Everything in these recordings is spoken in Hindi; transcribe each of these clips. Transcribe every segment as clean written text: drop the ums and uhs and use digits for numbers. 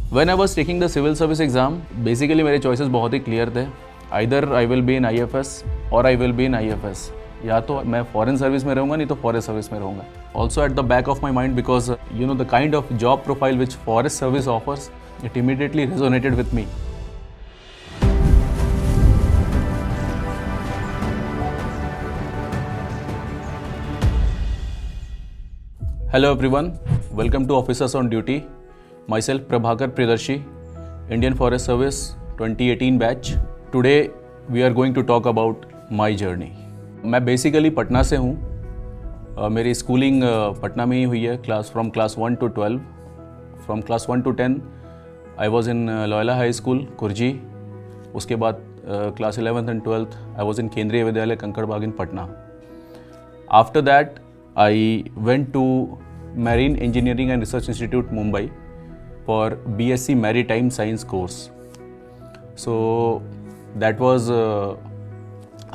When I was taking the civil service exam, basically मेरे choices बहुत ही clear थे. Either I will be in IFS or I will be in IFS. या तो मैं foreign service में रहूँगा नहीं तो forest service में रहूँगा. Also at the back of my mind because you know the kind of job profile which forest service offers, it immediately resonated with me. Hello everyone, welcome to Officers on Duty. Myself Prabhakar Priyadarshi, Indian Forest Service 2018 batch. Today we are going to talk about my journey. मैं बेसिकली पटना से हूँ. मेरी स्कूलिंग पटना में ही हुई है from class 1 to 12. From class 1 to 10 I was in Loyola high school Kurji. उसके बाद class 11th and 12th I was in Kendriya Vidyalaya Kankarbagh in Patna. After that I went to Marine Engineering and Research Institute, Mumbai for BSc Maritime Science course. So that was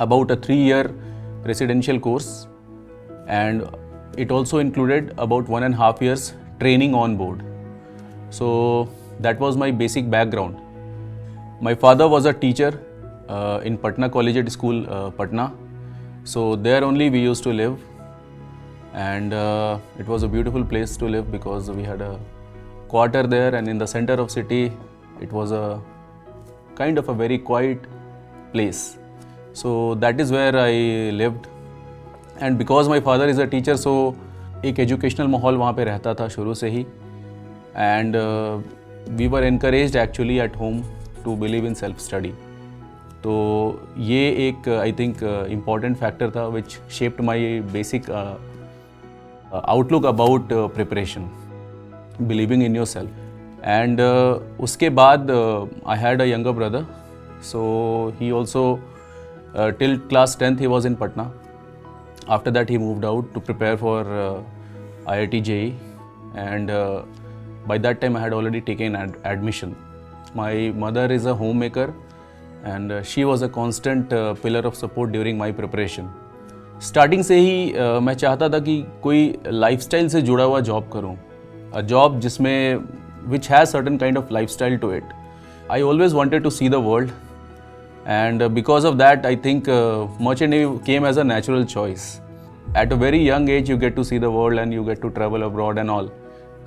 about a 3-year residential course, and it also included about 1.5 years training on board. So that was my basic background. My father was a teacher in Patna Collegiate School, Patna. So there only we used to live. And it was a beautiful place to live because we had a quarter there, and in the center of city it was a kind of a very quiet place. So that is where I lived, and because my father is a teacher, so एक educational माहौल वहाँ पे रहता था शुरू से ही, and we were encouraged actually at home to believe in self study. तो ये एक I think important factor था which shaped my basic outlook about preparation, believing in yourself. And उसके बाद I had a younger brother, so he also till class 10th he was in Patna. After that he moved out to prepare for IIT JEE, and by that time I had already taken admission. My mother is a homemaker, and she was a constant pillar of support during my preparation. Starting से ही मैं चाहता था कि कोई लाइफस्टाइल से जुड़ा हुआ जॉब करूं, अ जॉब जिसमें which has certain kind of lifestyle to it. I always wanted to see the world, and because of that I think merchant navy came as a natural choice. At a very young age you get to see the world and you get to travel abroad and all.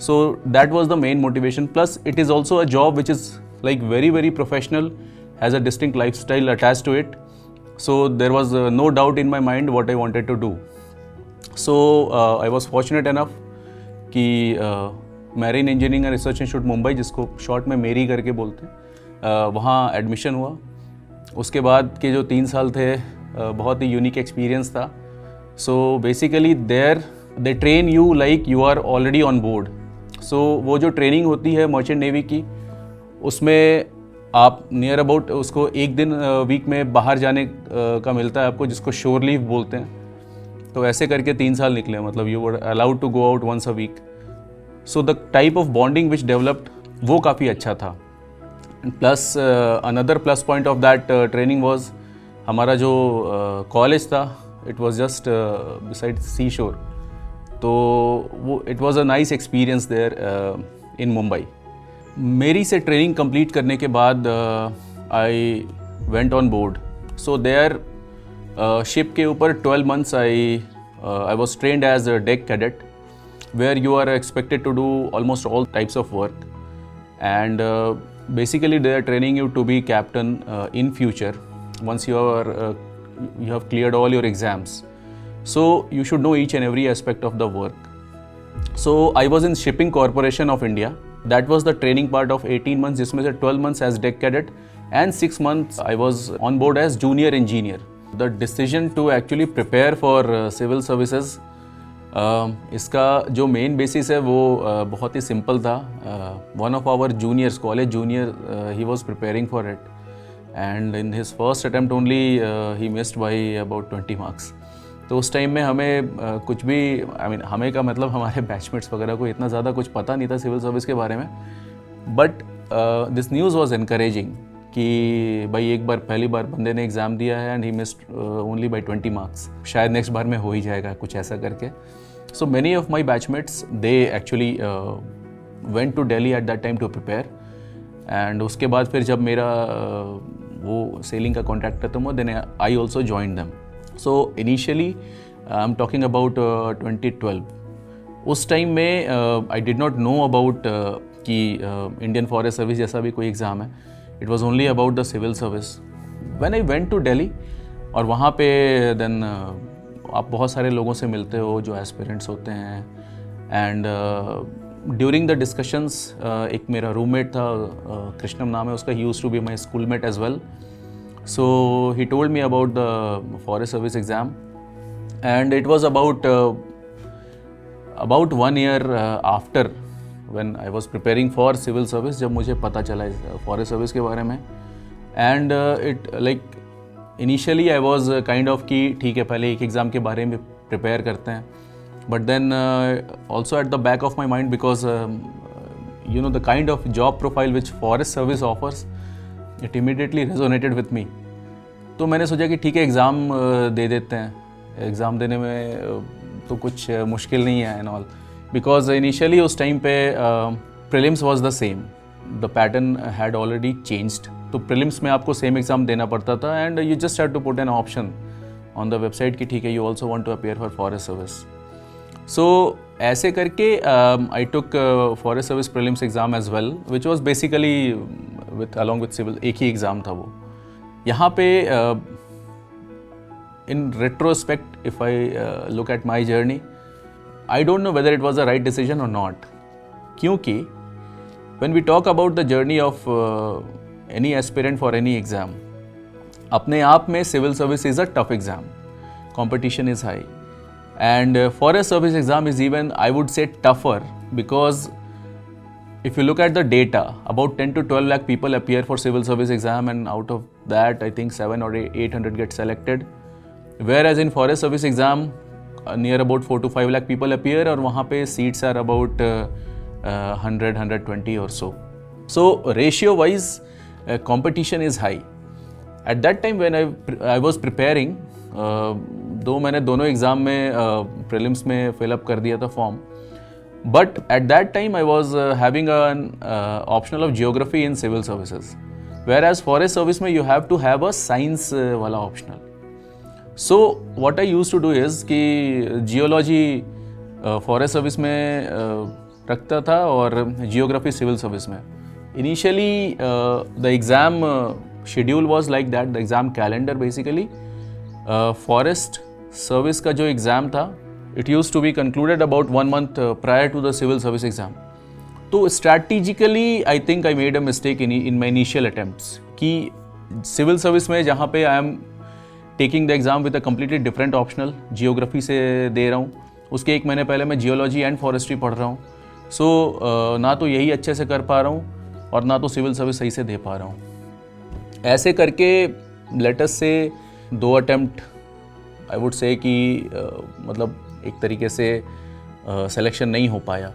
So that was the main motivation. Plus it is also a job which is like very very professional, has a distinct life style attach to it. So there was no doubt in my mind what I wanted to do. So I was fortunate enough कि Marine Engineering and Research Institute Mumbai, जिसको शॉर्ट में मेरी करके बोलते हैं, वहाँ एडमिशन हुआ. उसके बाद के जो 3 साल थे बहुत ही यूनिक एक्सपीरियंस था. So basically there they train you like you are already on board. So वो जो ट्रेनिंग होती है मर्चेंट नेवी की, उसमें आप नियर अबाउट उसको एक दिन वीक में बाहर जाने का मिलता है आपको, जिसको शोर लीव बोलते हैं. तो ऐसे करके 3 साल निकले, मतलब you were allowed to go out once a week. So the type of bonding which developed वो काफ़ी अच्छा था. Plus another plus point of that training was हमारा जो कॉलेज था, it was just beside sea shore. तो वो it was a nice experience there in Mumbai. मेरी से ट्रेनिंग कंप्लीट करने के बाद I went on board. So there ship के ऊपर 12 months I was trained as a deck cadet, where you are expected to do almost all types of work, and basically they are training you to be captain in future once you have cleared all your exams. So you should know each and every aspect of the work. So I was in Shipping Corporation of India. That was the training part of 18 months, जिसमें से 12 months as deck cadet and 6 months I was on board as junior engineer. The decision to actually prepare for civil services, इसका जो मेन बेसिस है वो बहुत ही सिंपल था. One of our juniors, college junior, he was preparing for it, and in his first attempt only he missed by about 20 marks. तो उस टाइम में हमें कुछ भी हमें का मतलब हमारे बैचमेट्स वगैरह को इतना ज़्यादा कुछ पता नहीं था सिविल सर्विस के बारे में. But this news was encouraging कि भाई एक बार पहली बार बंदे ने एग्ज़ाम दिया है and he missed only by 20 marks, शायद नेक्स्ट बार में हो ही जाएगा कुछ ऐसा करके. So many of my batchmates, they actually went to Delhi at that time to prepare, and उसके बाद फिर जब मेरा वो सेलिंग का कॉन्ट्रैक्ट खत्म हुआ, then I also join them. So initially I am talking about 2012. उस टाइम में I did not know about कि इंडियन फॉरेस्ट सर्विस जैसा भी कोई एग्ज़ाम है. It was only about the civil service. When I went to Delhi, और वहाँ पे देन आप बहुत सारे लोगों से मिलते हो जो एस्पिरेंट्स होते हैं. एंड ड्यूरिंग द डिस्कशंस एक मेरा रूममेट था, कृष्णम नाम है उसका, he used to be my schoolmate as well. So he told me about the forest service exam, and it was about 1 year after when I was preparing for civil service, जब मुझे पता चला फॉरेस्ट सर्विस के बारे में. And it like initially I was kind of कि ठीक है पहले एक एग्ज़ाम के बारे में प्रिपेयर करते हैं, but then also at the back of my mind, because you know the kind of job profile which forest service offers, it immediately resonated with me. तो मैंने सोचा कि ठीक है एग्ज़ाम दे देते हैं. एग्ज़ाम देने में तो कुछ मुश्किल नहीं है एंड ऑल, बिकॉज इनिशियली उस टाइम पे prelims was the same, the pattern had already changed. तो प्रीलिम्स में आपको सेम एग्ज़ाम देना पड़ता था, and you just had to put an option on the website कि ठीक है you also want to appear for forest service. So ऐसे करके I took forest service prelims exam as well, which was basically with along with civil, एक ही एग्ज़ाम था वो. यहाँ पे in retrospect, if I look at my journey, I don't know whether it was the right decision or not. क्योंकि when we talk about the journey of any aspirant for any exam, अपने आप में civil service is a tough exam. Competition is high. And forest service exam is even, I would say, tougher, because if you look at the data, about 10 to 12 lakh people appear for civil service exam, and out of that, I think 700 or 800 get selected. Whereas in forest service exam, near about 4 to 5 lakh people appear, और वहाँ पे seats are about 100-120 or so. So ratio wise, competition is high. At that time when I was preparing, दो मैंने दोनों एग्ज़ाम में prelims में fill up कर दिया था form, but at that time I was having an optional of geography in civil services, whereas forest service में you have to have a science वाला optional. So what I used to do is कि जियोलॉजी फॉरेस्ट सर्विस में रखता था और जियोग्राफी सिविल सर्विस में. Initially the exam schedule was like that, the exam calendar basically. Forest service का जो एग्ज़ाम था, it used to be concluded about 1 month prior to the civil service exam. तो strategically I think I made a mistake in my initial attempts कि सिविल सर्विस में जहाँ पे I am taking the exam with a completely different optional, geography से दे रहा हूँ, उसके 1 महीने पहले मैं जियोलॉजी एंड फॉरेस्ट्री पढ़ रहा हूँ. सो ना तो यही अच्छे से कर पा रहा हूँ और ना तो सिविल सर्विस सही से दे पा रहा हूँ. ऐसे करके let's say 2 attempt I would से कि मतलब एक तरीके से सिलेक्शन नहीं हो पाया.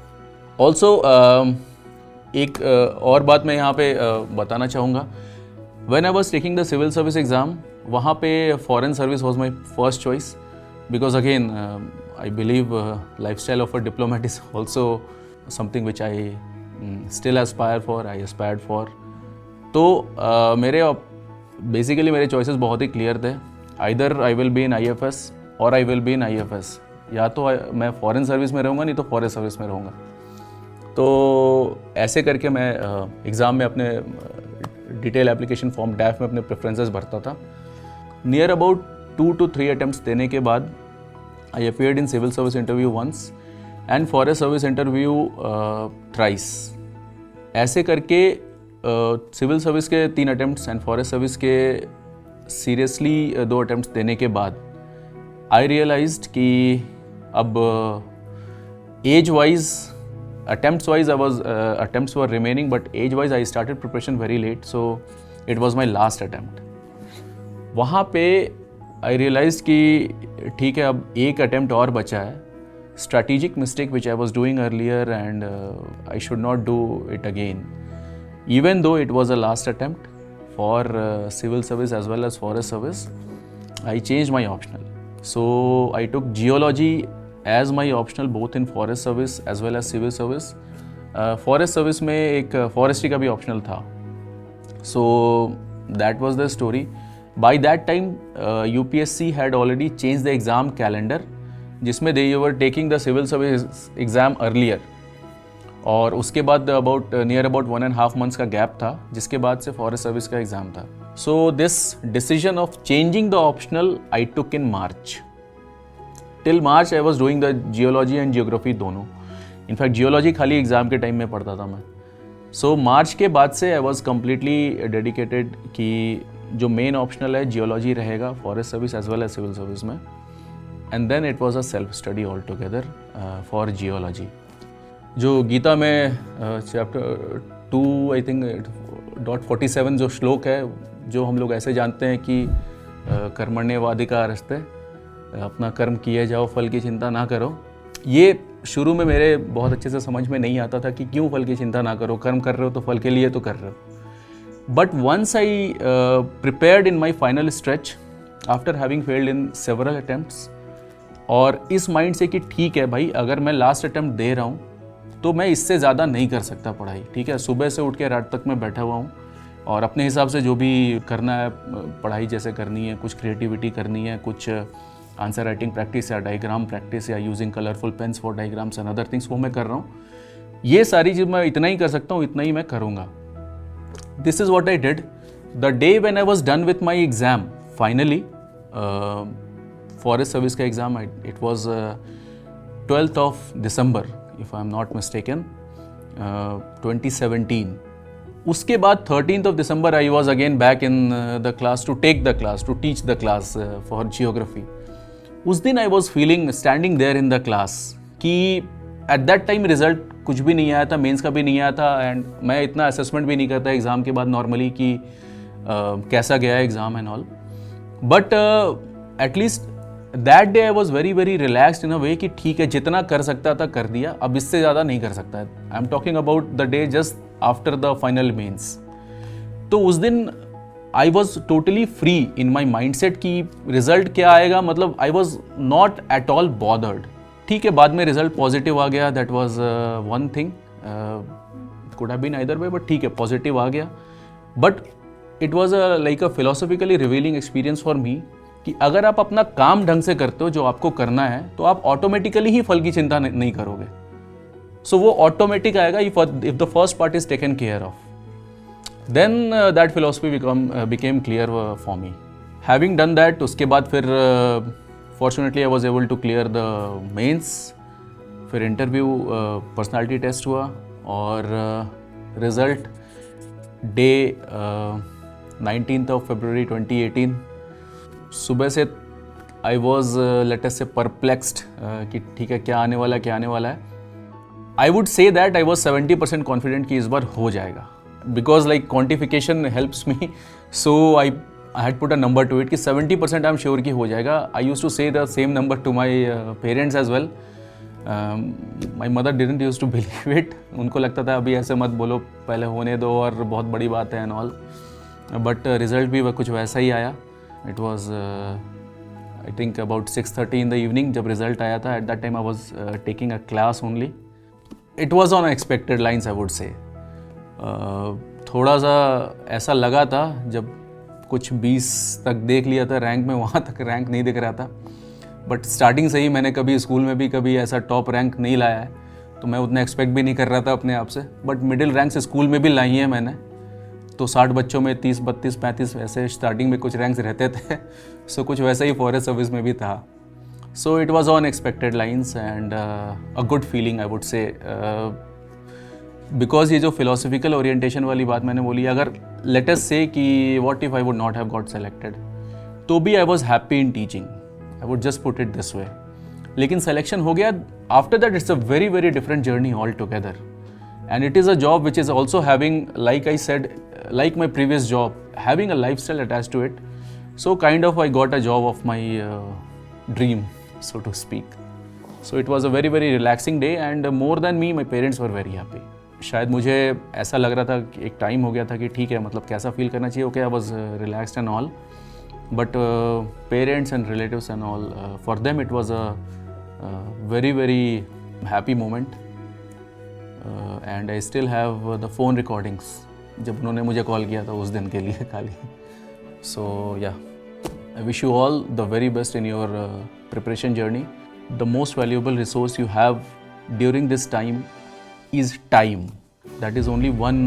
ऑल्सो एक और बात मैं यहाँ पे बताना चाहूँगा. When I was taking the civil service exam, वहाँ पे foreign service was my first choice, because again I believe lifestyle of a diplomat is also something which I still aspire for, I aspired for. तो मेरे बेसिकली मेरे चॉइसेस बहुत ही क्लियर थे. Either I will be in IFS और I will be in IFS. या तो मैं फॉरेन सर्विस में रहूँगा, नहीं तो फॉरेस्ट सर्विस में रहूँगा. तो ऐसे करके मैं एग्ज़ाम में अपने डिटेल एप्लीकेशन फॉर्म डैफ में अपने प्रेफरेंसेस भरता था. नियर अबाउट 2 to 3 अटैम्प्ट्स देने के बाद I appeared in civil service interview once and forest service interview thrice. ऐसे करके सिविल सर्विस के 3 अटैम्प्ट्स एंड फॉरेस्ट सर्विस के सीरियसली 2 अटैम्प्ट्स देने के बाद आई रियलाइज्ड कि अब age wise, attempts wise attempts were remaining, but age wise I started preparation very late, so it was my last attempt. वहाँ पे I realized कि ठीक है अब एक attempt और बचा है. Strategic mistake which I was doing earlier, and I should not do it again. Even though it was a last attempt for civil service as well as forest service, I changed my optional. So I took geology as my optional both in forest service as well as civil service. Forest service में एक फॉरेस्ट्री का भी ऑप्शनल था, So that was the story. By that time UPSC had already changed the exam calendar, जिसमें they were taking the civil service exam earlier. और उसके बाद नियर अबाउट 1.5 months का गैप था, जिसके बाद से फॉरेस्ट सर्विस का एग्ज़ाम था. So this decision of changing the optional I took in March. Till March I was doing the geology and geography दोनों. इनफैक्ट जियोलॉजी खाली एग्ज़ाम के टाइम में पढ़ता था मैं. सो मार्च के बाद से आई वॉज कम्प्लीटली डेडिकेटेड कि जो मेन ऑप्शनल है जियोलॉजी रहेगा forest service as well as civil service में. And then it was a self study all together for geology. जो गीता में चैप्टर 2 आई थिंक .47 जो श्लोक है, जो हम लोग ऐसे जानते हैं कि कर्मण्येवाधिकारस्ते, अपना कर्म किए जाओ, फल की चिंता ना करो. ये शुरू में मेरे बहुत अच्छे से समझ में नहीं आता था कि क्यों फल की चिंता ना करो, कर्म कर रहे हो तो फल के लिए तो कर रहे हो. But once I prepared in my final stretch after having failed in several attempts, और इस माइंड से कि ठीक है भाई, अगर मैं लास्ट अटेम्प्ट दे रहा हूँ तो मैं इससे ज़्यादा नहीं कर सकता पढ़ाई. ठीक है, सुबह से उठ के रात तक मैं बैठा हुआ हूँ और अपने हिसाब से जो भी करना है, पढ़ाई जैसे करनी है, कुछ क्रिएटिविटी करनी है, कुछ आंसर राइटिंग प्रैक्टिस या डायग्राम प्रैक्टिस या using colourful pens for diagrams and other things, वो मैं कर रहा हूँ. ये सारी चीज़ मैं इतना ही कर सकता हूँ, इतना ही मैं करूँगा. This is what I did. The day when I was done with my exam finally, forest service का exam, it was 12th of December if I am not mistaken, 2017. उसके बाद 13th of December I was again back in the class to take the class, to teach the class for geography. उस दिन I was feeling standing there in the class कि at that time रिजल्ट कुछ भी नहीं आया था, मेंस का भी नहीं आया था, एंड मैं इतना असेसमेंट भी नहीं करता एग्ज़ाम के बाद नॉर्मली कि कैसा गया exam and all. But at least that day I was very very relaxed in a way कि ठीक है, जितना कर सकता था कर दिया, अब इससे ज़्यादा नहीं कर सकता. I am talking about the day just after the final mains. तो उस दिन I was totally free in my mind set कि रिजल्ट क्या आएगा, मतलब I was not at all bothered. ठीक है, बाद में रिजल्ट पॉजिटिव आ गया, that was one thing, could have been either way, but ठीक है, पॉजिटिव आ गया. But it was like a philosophically revealing experience for मी कि अगर आप अपना काम ढंग से करते हो जो आपको करना है, तो आप ऑटोमेटिकली ही फल की चिंता नहीं करोगे. सो वो ऑटोमेटिक आएगा if the first part is taken care of. Then that philosophy became clear for me. Having done that, उसके बाद फिर fortunately I was able to clear the mains. फिर इंटरव्यू, पर्सनालिटी टेस्ट हुआ और result day 19th of February 2018. सुबह से आई वॉज लेट अस से परप्लेक्स्ड कि ठीक है, क्या आने वाला है, क्या आने वाला है. I would say that I was 70% confident कि इस बार हो जाएगा, because like quantification helps me. So I had put a number to it कि 70% आई एम श्योर कि हो जाएगा. I use to say the same number to my parents as well. My mother didn't use to believe it. उनको लगता था अभी ऐसे मत बोलो, पहले होने दो और बहुत बड़ी बात है एंड ऑल. बट रिजल्ट भी कुछ वैसा ही आया. It was I think about 6:30 in the evening जब रिज़ल्ट आया था. At that time I was taking a class only. It was on expected lines I would say. थोड़ा सा ऐसा लगा था जब कुछ 20 तक देख लिया था रैंक में, वहाँ तक रैंक नहीं दिख रहा था. बट स्टार्टिंग से ही मैंने कभी स्कूल में भी कभी ऐसा टॉप रैंक नहीं लाया है, तो मैं उतना एक्सपेक्ट भी नहीं कर रहा था अपने आप से. बट मिडिल रैंक्स स्कूल में भी लाई हैं मैंने. तो 60 बच्चों में 30, 32, 35 ऐसे स्टार्टिंग में कुछ रैंक्स रहते थे. सो कुछ वैसा ही फॉरेस्ट सर्विस में भी था. So it was on expected lines and a good feeling I would से. बिकॉज ये जो फिलोसफिकल ओरिएंटेशन वाली बात मैंने बोली, अगर लेट अस से कि what if I would not have got selected, तो भी I was happy in teaching. I would just put it this way. लेकिन सिलेक्शन हो गया. After that it's a very very different journey all together. And it is a job which is also having, like I said, like my previous job, having a lifestyle attached to it. So kind of I got a job of my dream, so to speak. So it was a very very relaxing day and more than me, my parents were very happy. शायद मुझे ऐसा लग रहा था कि एक टाइम हो गया था कि ठीक है, मतलब कैसा फील करना चाहिए. Okay, I was relaxed and all. But parents and relatives and all, for them it was a very very happy moment. And I still have the phone recordings जब उन्होंने मुझे कॉल किया था उस दिन के लिए खाली. सो या, I wish you all the very best in your preparation journey. The most valuable resource you have during this time is time. That is only one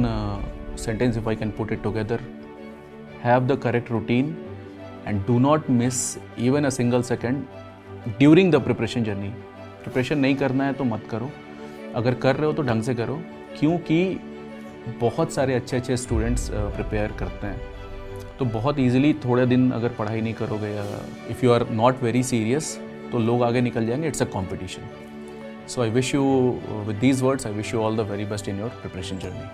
sentence if I can put it together. Have the correct routine and do not miss even a single second during the preparation journey. Preparation नहीं करना है तो मत करो, अगर कर रहे हो तो ढंग से करो, क्योंकि बहुत सारे अच्छे अच्छे स्टूडेंट्स प्रिपेयर करते हैं. तो बहुत ईजिली थोड़े दिन अगर पढ़ाई नहीं करोगे या if you are not very serious तो लोग आगे निकल जाएंगे. It's a competition. So I wish you with these words, I wish you all the very best in your preparation journey.